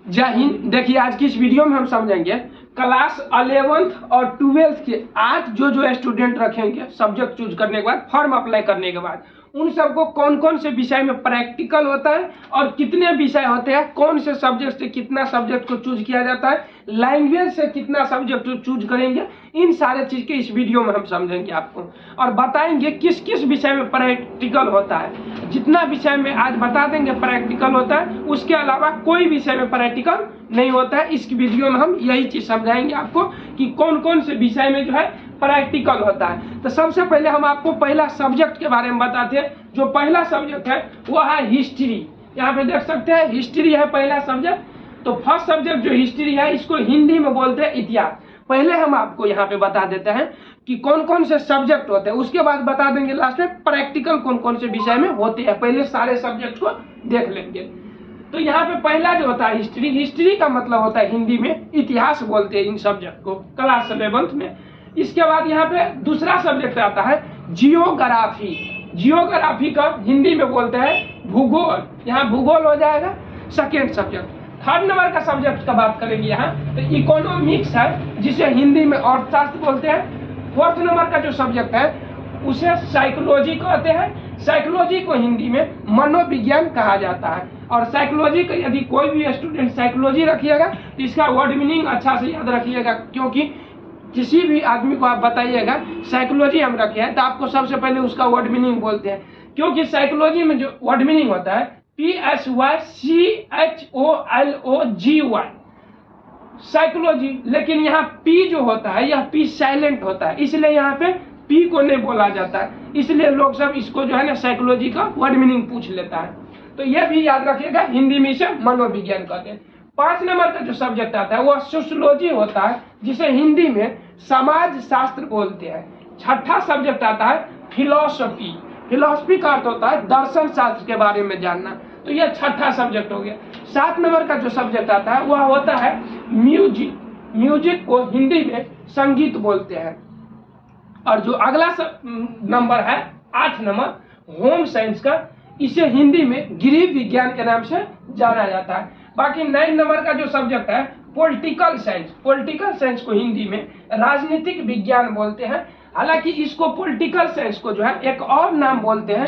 जय हिंद। देखिए आज की इस वीडियो में हम समझेंगे क्लास 11th और 12th के आज जो स्टूडेंट रखेंगे सब्जेक्ट चूज करने के बाद, फॉर्म अप्लाई करने के बाद, उन सबको कौन कौन से विषय में प्रैक्टिकल होता है और कितने विषय होते हैं, कौन से सब्जेक्ट से कितना सब्जेक्ट को चूज किया जाता है, लैंग्वेज से कितना सब्जेक्ट चूज करेंगे, इन सारे चीज के इस वीडियो में हम समझेंगे आपको और बताएंगे किस किस विषय में प्रैक्टिकल होता है। जितना विषय में आज बता देंगे प्रैक्टिकल होता है, उसके अलावा कोई विषय में प्रैक्टिकल नहीं होता है। इस वीडियो में हम यही चीज समझाएंगे आपको कि कौन कौन से विषय में जो है प्रैक्टिकल होता है। तो सबसे पहले हम आपको पहला सब्जेक्ट के बारे में बताते हैं। जो पहला सब्जेक्ट है वो है हिस्ट्री। यहाँ पे देख सकते हैं हिस्ट्री है पहला सब्जेक्ट। तो फर्स्ट सब्जेक्ट जो हिस्ट्री है इसको हिंदी में बोलते हैं इतिहास। पहले हम आपको यहाँ पे बता देते हैं कि कौन कौन से सब्जेक्ट होते हैं, उसके बाद बता देंगे लास्ट में प्रैक्टिकल कौन कौन से विषय में होते हैं। पहले सारे सब्जेक्ट को देख लेंगे। तो यहाँ पे पहला जो होता है हिस्ट्री, हिस्ट्री का मतलब होता है हिंदी में इतिहास बोलते हैं इन सब्जेक्ट को क्लास 11th में। इसके बाद यहाँ पे दूसरा सब्जेक्ट आता है जियोग्राफी। जियोग्राफी का हिंदी में बोलते हैं भूगोल। यहाँ भूगोल हो जाएगा सेकेंड सब्जेक्ट। थर्ड नंबर का सब्जेक्ट का बात करेंगे यहाँ तो इकोनॉमिक्स है, जिसे हिंदी में अर्थशास्त्र बोलते हैं। फोर्थ नंबर का जो सब्जेक्ट है उसे साइकोलॉजी कहते हैं। साइकोलॉजी को हिंदी में मनोविज्ञान कहा जाता है। और साइकोलॉजी का यदि कोई भी स्टूडेंट साइकोलॉजी रखिएगा तो इसका वर्ड मीनिंग अच्छा से याद रखिएगा, क्योंकि किसी भी आदमी को आप बताइएगा साइकोलॉजी हम रखे हैं तो आपको सबसे पहले उसका वर्ड मीनिंग बोलते हैं, क्योंकि साइकोलॉजी में जो वर्ड मीनिंग होता है PSYCHOLOGY साइकोलॉजी। लेकिन यहाँ पी जो होता है यह पी साइलेंट होता है, इसलिए यहाँ पे पी को नहीं बोला जाता है। इसलिए लोग सब इसको जो है ना साइकोलॉजी का वर्ड मीनिंग पूछ लेता है। तो यह भी याद रखिएगा, हिंदी में इसे मनोविज्ञान कहते हैं। 5 नंबर का जो सब्जेक्ट आता है वह सोशियोलॉजी होता है, जिसे हिंदी में समाज शास्त्र बोलते हैं। छठा सब्जेक्ट आता है फिलोसफी। फिलोसफी का अर्थ होता है दर्शन शास्त्र के बारे में जानना। तो यह छठा सब्जेक्ट हो गया। 7 नंबर का जो सब्जेक्ट आता है वह होता है म्यूजिक। म्यूजिक को हिंदी में संगीत बोलते हैं। और जो अगला नंबर है 8 नंबर होम साइंस का, इसे हिंदी में गृह विज्ञान के नाम से जाना जाता है। बाकी 9 नंबर का जो सब्जेक्ट है पॉलिटिकल साइंस। पॉलिटिकल साइंस को हिंदी में राजनीतिक विज्ञान बोलते हैं। हालांकि इसको पॉलिटिकल साइंस को जो है एक और नाम बोलते हैं,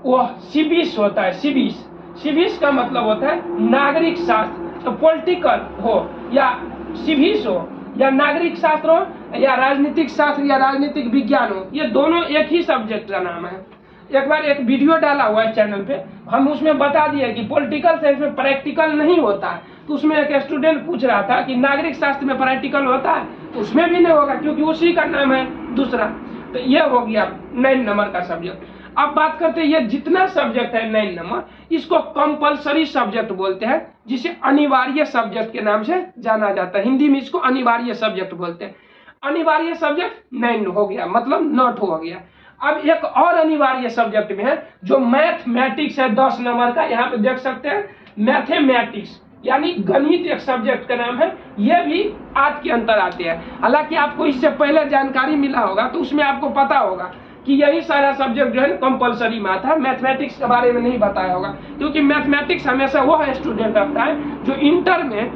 वह सिविक्स होता है। सिविक्स का मतलब होता है नागरिक शास्त्र। तो पॉलिटिकल हो या सिविक्स हो या नागरिक शास्त्र हो या राजनीतिक शास्त्र या राजनीतिक विज्ञान हो, ये दोनों एक ही सब्जेक्ट का नाम है। एक बार एक वीडियो डाला हुआ है चैनल पे, हम उसमें बता दिए कि पॉलिटिकल साइंस में प्रैक्टिकल नहीं होता है। तो उसमें एक स्टूडेंट पूछ रहा था कि नागरिक शास्त्र में प्रैक्टिकल होता है, तो उसमें भी नहीं होगा क्योंकि उसी का नाम है दूसरा। तो ये हो गया 9 नंबर का सब्जेक्ट। अब बात करते हैं ये जितना सब्जेक्ट है 9 नंबर, इसको कंपलसरी सब्जेक्ट बोलते हैं, जिसे अनिवार्य सब्जेक्ट के नाम से जाना जाता है। हिंदी में इसको अनिवार्य सब्जेक्ट बोलते हैं। अनिवार्य सब्जेक्ट 9 हो गया, मतलब नॉट हो गया। अब एक और अनिवार्य सब्जेक्ट में है जो मैथमेटिक्स है 10 नंबर का। यहाँ पे देख सकते हैं मैथमेटिक्स यानी गणित एक सब्जेक्ट का नाम है। ये भी 8 के अंतर आते हैं। हालांकि आपको इससे पहले जानकारी मिला होगा तो उसमें आपको पता होगा कि यही सारा सब्जेक्ट जो है कंपलसरी में आता है। मैथमेटिक्स के बारे में नहीं बताया होगा, क्योंकि मैथमेटिक्स हमेशा वह स्टूडेंट रखता है जो इंटर में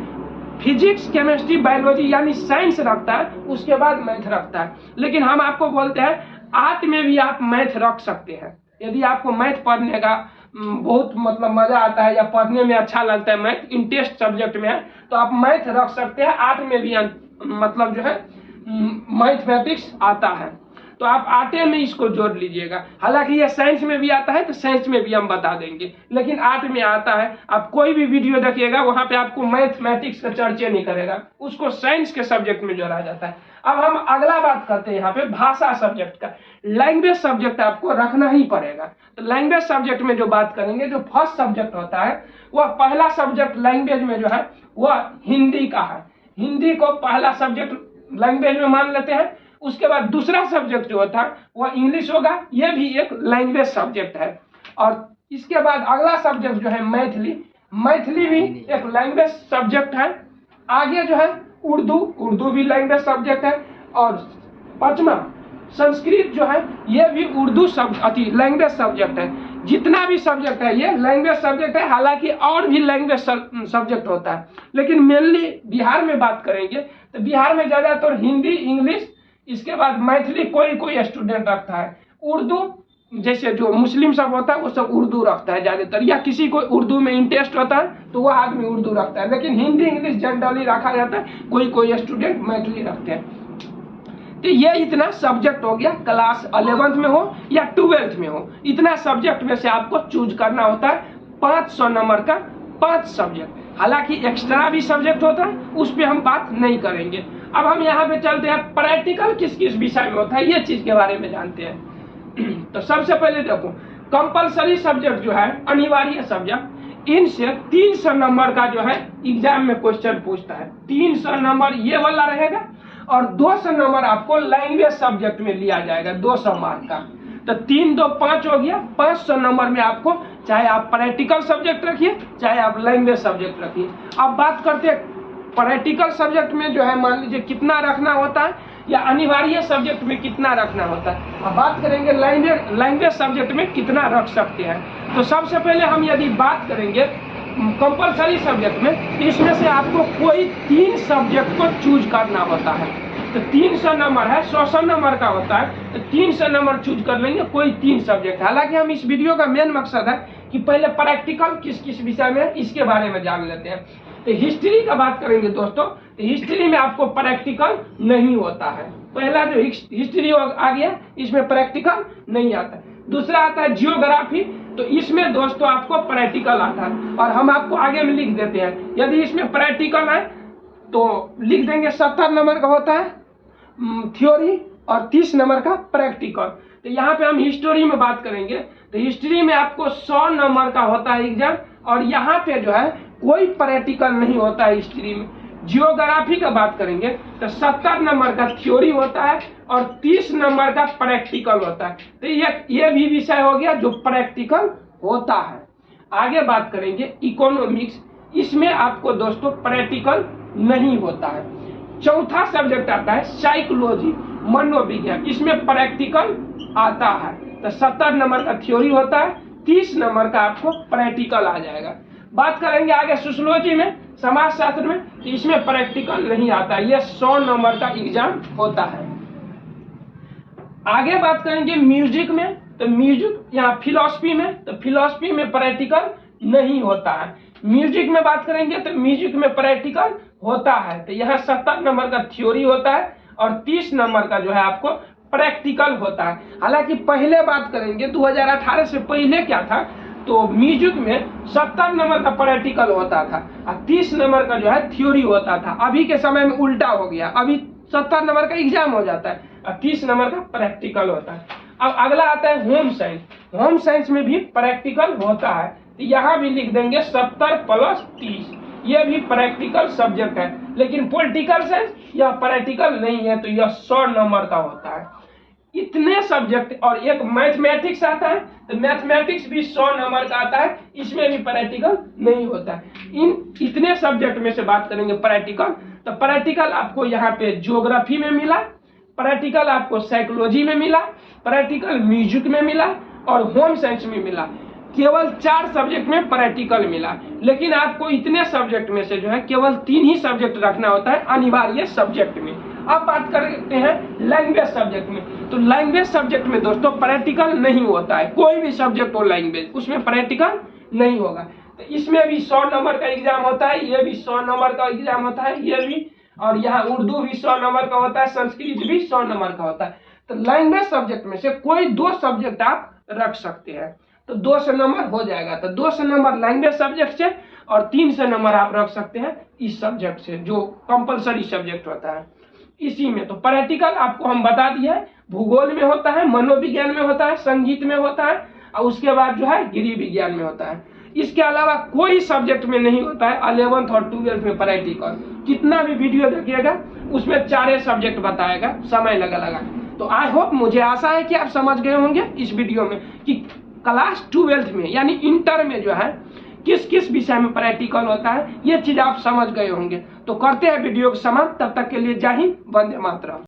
फिजिक्स केमिस्ट्री बायोलॉजी यानी साइंस रखता है, उसके बाद मैथ रखता है। लेकिन हम आपको बोलते हैं 8 में भी आप मैथ रख सकते हैं। यदि आपको मैथ पढ़ने का बहुत मतलब मजा आता है या पढ़ने में अच्छा लगता है, मैथ इंटरेस्ट सब्जेक्ट में है, तो आप मैथ रख सकते हैं। 8 में भी मतलब जो है मैथमेटिक्स आता है, तो आप 8 में इसको जोड़ लीजिएगा। हालांकि ये साइंस में भी आता है तो साइंस में भी हम बता देंगे, लेकिन 8 में आता है। आप कोई भी वीडियो देखिएगा वहां पे आपको मैथमेटिक्स का चर्चा नहीं करेगा, उसको साइंस के सब्जेक्ट में जोड़ा जाता है। अब हम अगला बात करते हैं यहाँ पे भाषा सब्जेक्ट का। लैंग्वेज सब्जेक्ट आपको रखना ही पड़ेगा। तो लैंग्वेज सब्जेक्ट में जो बात करेंगे, जो फर्स्ट सब्जेक्ट होता है वह पहला सब्जेक्ट लैंग्वेज में जो है वह हिंदी का है। हिंदी को पहला सब्जेक्ट लैंग्वेज में मान लेते हैं। उसके बाद दूसरा सब्जेक्ट जो होता है वह इंग्लिश होगा, यह भी एक लैंग्वेज सब्जेक्ट है। और इसके बाद अगला सब्जेक्ट जो है मैथिली। मैथिली भी एक लैंग्वेज सब्जेक्ट है। आगे जो है उर्दू भी लैंग्वेज सब्जेक्ट है। और 5वां संस्कृत जो है यह भी उर्दू लैंग्वेज सब्जेक्ट है। जितना भी सब्जेक्ट है ये लैंग्वेज सब्जेक्ट है, हालांकि और भी लैंग्वेज सब्जेक्ट होता है, लेकिन मेनली बिहार में बात करेंगे तो बिहार में ज़्यादातर हिंदी, इंग्लिश, इसके बाद मैथिली कोई स्टूडेंट रखता है। उर्दू जैसे जो मुस्लिम सब होता है वो सब उर्दू रखता है ज़्यादातर, या किसी को उर्दू में इंटरेस्ट होता है तो वह आदमी उर्दू रखता है, लेकिन हिंदी इंग्लिश जनरली रखा जाता है, कोई स्टूडेंट मैथिली रखते हैं। तो ये इतना सब्जेक्ट हो गया, क्लास 11th में हो या 12th में हो, इतना सब्जेक्ट में से आपको चूज करना होता है 500 नंबर का 5 सब्जेक्ट। हालांकि एक्स्ट्रा भी सब्जेक्ट होता है, उस पर हम बात नहीं करेंगे। अब हम यहाँ पे चलते हैं प्रैक्टिकल किस किस विषय में होता है, ये चीज के बारे में जानते हैं। तो सबसे पहले देखो, कंपलसरी सब्जेक्ट जो है, अनिवार्य सब्जेक्ट, इनसे 300 नंबर का जो है एग्जाम में क्वेश्चन पूछता है। 300 नंबर ये वाला रहेगा और 200 नंबर आपको लैंग्वेज सब्जेक्ट में लिया जाएगा, 200 मार्क का। तो 3 2 5 हो गया, 500 नंबर में आपको चाहे आप प्रैक्टिकल सब्जेक्ट रखिए चाहे आप लैंग्वेज सब्जेक्ट रखिए। अब बात करते हैं प्रैक्टिकल सब्जेक्ट में जो है मान लीजिए कितना रखना होता है, या अनिवार्य सब्जेक्ट में कितना रखना होता है। अब बात करेंगे लैंग्वेज सब्जेक्ट में कितना रख सकते हैं। तो सबसे पहले हम यदि बात करेंगे कंपलसरी सब्जेक्ट में, इसमें से आपको कोई 3 सब्जेक्ट को चूज करना होता है। तो 300 नंबर है, 100 नंबर का होता है, तो 300 नंबर चूज कर लेंगे कोई 3 सब्जेक्ट। हालांकि हम इस वीडियो का मेन मकसद है कि पहले प्रैक्टिकल किस किस विषय में इसके बारे में जान लेते हैं। तो हिस्ट्री का बात करेंगे दोस्तों, तो हिस्ट्री में आपको प्रैक्टिकल नहीं होता है। पहला जो हिस्ट्री आ गया, इसमें प्रैक्टिकल नहीं आता। दूसरा आता है जियोग्राफी, तो इसमें दोस्तों आपको प्रैक्टिकल आता है, और हम आपको आगे में लिख देते हैं। यदि इसमें प्रैक्टिकल है तो लिख देंगे 70 नंबर का होता है थ्योरी और 30 नंबर का प्रैक्टिकल। तो यहाँ पे हम हिस्ट्री में बात करेंगे, तो हिस्ट्री में आपको 100 नंबर का होता है एग्जाम, और यहाँ पे जो है कोई प्रैक्टिकल नहीं होता है हिस्ट्री में। जियोग्राफी का बात करेंगे तो 70 नंबर का थ्योरी होता है और 30 नंबर का प्रैक्टिकल होता है। तो ये भी विषय हो गया जो प्रैक्टिकल होता है। आगे बात करेंगे इकोनॉमिक्स, इसमें आपको दोस्तों प्रैक्टिकल नहीं होता है। चौथा सब्जेक्ट आता है साइकोलॉजी, मनोविज्ञान, इसमें प्रैक्टिकल आता है। तो 70 नंबर का थ्योरी होता है, 30 नंबर का आपको प्रैक्टिकल आ जाएगा। बात करेंगे आगे सोशियोलॉजी में, समाज शास्त्र में, तो इसमें प्रैक्टिकल नहीं आता, ये 100 नंबर का एग्जाम होता है। आगे बात करेंगे म्यूजिक में, तो म्यूजिक यहाँ फिलॉसफी में, तो फिलॉसफी में प्रैक्टिकल नहीं होता है। म्यूजिक में बात करेंगे तो म्यूजिक में प्रैक्टिकल होता है। तो यहाँ 70 नंबर का थ्योरी होता है और 30 नंबर का जो है आपको प्रैक्टिकल होता है। हालांकि पहले बात करेंगे 2018 से पहले क्या था, तो म्यूजिक में 70 नंबर का प्रैक्टिकल होता था और 30 नंबर का जो है थ्योरी होता था। अभी के समय में उल्टा हो गया, अभी 70 नंबर का एग्जाम हो जाता है और 30 नंबर का प्रैक्टिकल होता है। अब अगला आता है होम साइंस, होम साइंस में भी प्रैक्टिकल होता है। तो यहाँ भी लिख देंगे 70 + 30, ये भी प्रैक्टिकल सब्जेक्ट है। लेकिन पॉलिटिकल साइंस यह प्रैक्टिकल नहीं है, तो यह 100 नंबर का होता है। इतने सब्जेक्ट, और एक मैथमेटिक्स आता है, तो मैथमेटिक्स भी 100 नंबर का आता है, इसमें भी प्रैक्टिकल नहीं होता है। इतने सब्जेक्ट में से बात करेंगे प्रैक्टिकल, तो प्रैक्टिकल आपको यहाँ पे ज्योग्राफी में मिला, प्रैक्टिकल आपको साइकोलॉजी में मिला, प्रैक्टिकल म्यूजिक में मिला और होम साइंस में मिला। केवल 4 सब्जेक्ट में प्रैक्टिकल मिला, लेकिन आपको इतने सब्जेक्ट में से जो है केवल 3 ही सब्जेक्ट रखना होता है अनिवार्य सब्जेक्ट में। अब बात करते हैं लैंग्वेज सब्जेक्ट में, तो लैंग्वेज सब्जेक्ट में दोस्तों प्रैक्टिकल नहीं होता है। कोई भी सब्जेक्ट हो लैंग्वेज, उसमें प्रैक्टिकल नहीं होगा। तो इसमें भी 100 नंबर का एग्जाम होता है, ये भी 100 नंबर का एग्जाम होता है, ये भी, और यहाँ उर्दू भी 100 नंबर का होता है, संस्कृत भी 100 नंबर का होता है। तो लैंग्वेज सब्जेक्ट में से कोई 2 सब्जेक्ट आप रख सकते हैं, तो 200 नंबर हो जाएगा। तो 200 नंबर लैंग्वेज सब्जेक्ट से और 300 नंबर आप रख सकते हैं इस सब्जेक्ट से, जो कंपलसरी सब्जेक्ट होता है इसी में। तो प्रैक्टिकल आपको हम बता दिए हैं, भूगोल में होता है, मनोविज्ञान में होता है, संगीत में होता है, और उसके बाद जो है गृह विज्ञान में होता है। इसके अलावा कोई सब्जेक्ट में नहीं होता है 11th और 12th में प्रैक्टिकल। कितना भी वीडियो देखिएगा उसमें 4 सब्जेक्ट बताएगा, समय लगा। तो आई होप, मुझे आशा है कि आप समझ गए होंगे इस वीडियो में कि क्लास 12th में यानी इंटर में जो है किस किस विषय में प्रैक्टिकल होता है, ये चीज आप समझ गए होंगे। तो करते हैं वीडियो को समाप्त, तब तक के लिए जय हिंद, वंदे मातरम।